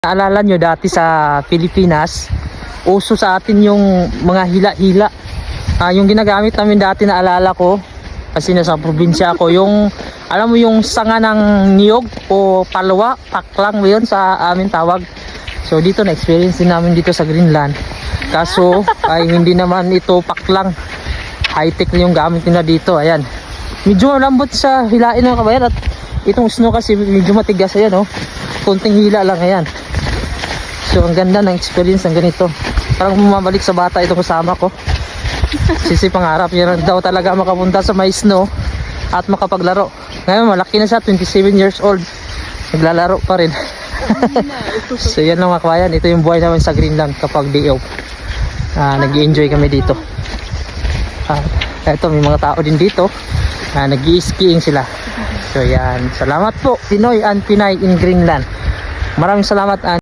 Naalala nyo dati sa Pilipinas, uso sa atin yung mga hila-hila. Yung ginagamit namin dati, naalala ko, kasi nasa probinsya ako, yung, alam mo yung sanga ng niyog o palwa, paklang yun sa amin tawag. So dito na-experience din namin dito sa Greenland. Kaso ay hindi naman ito paklang. High-tech na yung gamit nila dito. Ayan. Medyo lambot sa hilain ng kabayan at itong snow kasi medyo matigas. Ayan, oh. Kunting hila lang, ayan. So ang ganda ng experience ng ganito. Parang bumabalik sa bata itong kasama ko. Sisi pangarap niya daw talaga makapunta sa may snow at makapaglaro. Ngayon malaki na siya, 27 years old. Naglalaro pa rin. So yan lang mga kabayan. Ito yung buhay namin sa Greenland kapag day off. Nag-i-enjoy kami dito. Ito may mga tao din dito. Nag-i-skiing sila. So yan. Salamat po Pinoy and Pinay in Greenland. Maraming salamat.